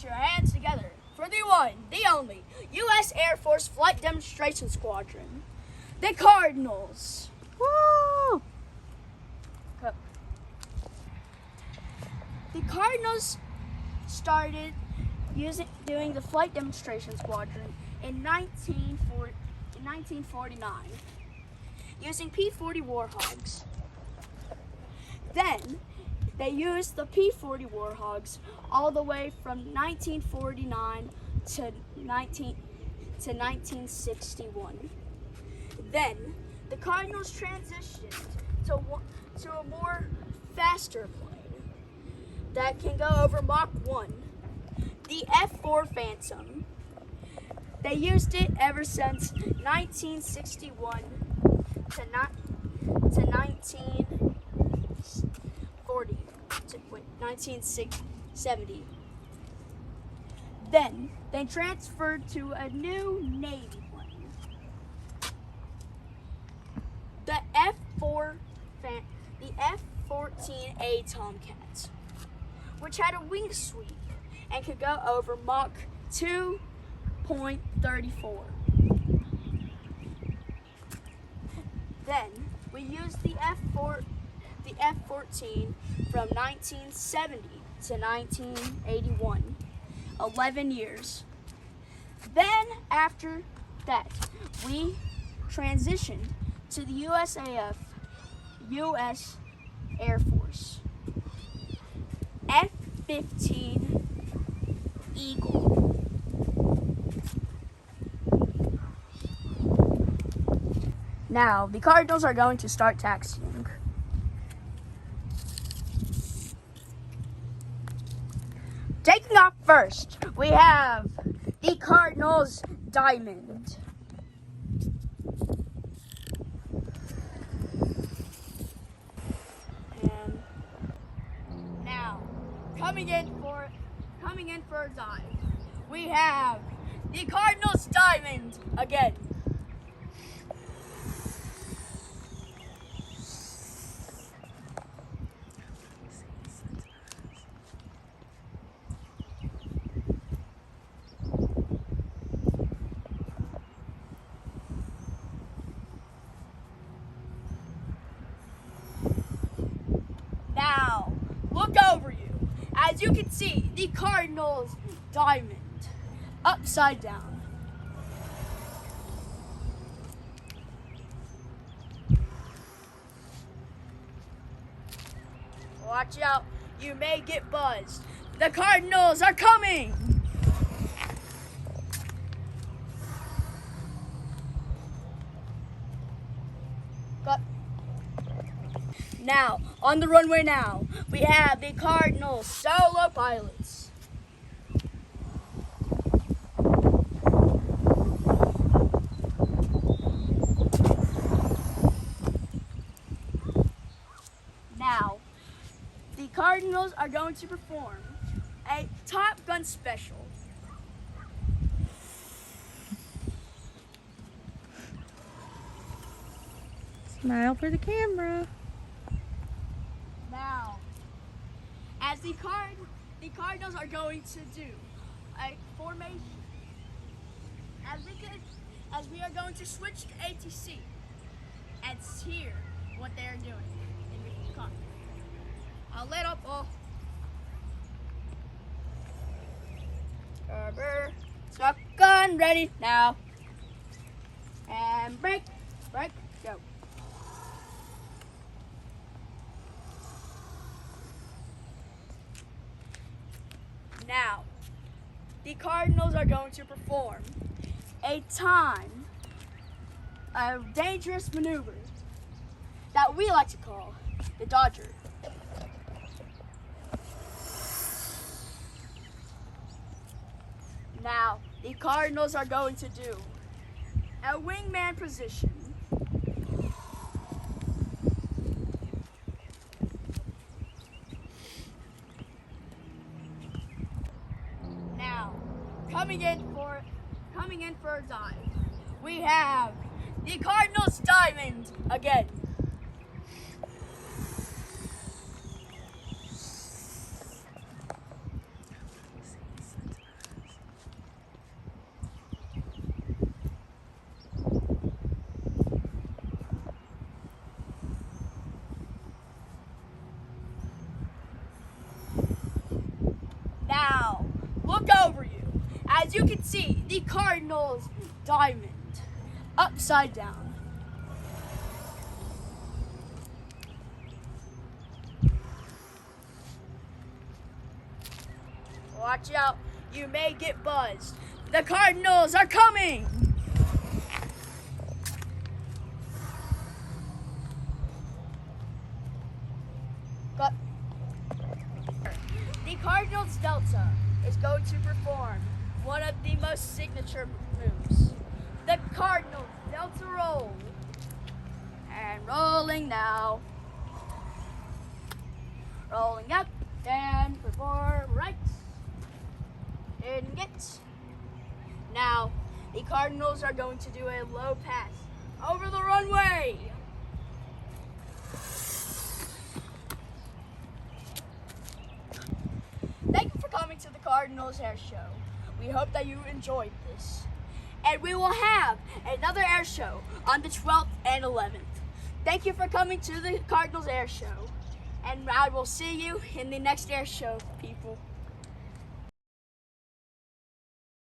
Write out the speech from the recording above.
your hands together for the one, the only, U.S. Air Force Flight Demonstration Squadron, the Cardinals. Woo! The Cardinals started doing the Flight Demonstration Squadron in 1949, using P-40 Warhogs. Then, they used the P-40 Warhogs all the way from 1949 to 1961. Then, the Cardinals transitioned to a more faster plane that can go over Mach 1, the F-4 Phantom. They used it ever since 1961 to 1970. Then they transferred to a new Navy plane, the F-14A Tomcat, which had a wing sweep and could go over Mach 2.34. Then we used the F-14 from 1970 to 1981, 11 years. Then after that, we transitioned to the USAF, U.S. Air Force, F-15 Eagle. Now, the Cardinals are going to start taxiing. Taking off first, we have the Cardinals Diamond. And now, coming in for a dive, we have the Cardinals Diamond again. Now, look over you. As you can see, the Cardinals Diamond, upside down. Watch out, you may get buzzed. The Cardinals are coming! Now, on the runway now, we have the Cardinals solo pilots. Now, the Cardinals are going to perform a Top Gun special. Smile for the camera. Now, as the Cardinals are going to do a formation, as we are going to switch to ATC and hear what they are doing in the cockpit. I'll let up all. Shotgun ready now. And break, go. Now, the Cardinals are going to perform a dangerous maneuver that we like to call the Dodger. Now, the Cardinals are going to do a wingman position. Now, coming in for a dive, we have the Cardinals Diamond again. As you can see, the Cardinals diamond upside down. Watch out, you may get buzzed. The Cardinals are coming! But the Cardinals Delta is going to perform one of the most signature moves. The Cardinals Delta roll. And rolling now. Rolling up and perform right. Didn't get. Now, the Cardinals are going to do a low pass over the runway. Thank you for coming to the Cardinals Air Show. We hope that you enjoyed this. And we will have another air show on the 12th and 11th. Thank you for coming to the Cardinals Air Show. And I will see you in the next air show, people.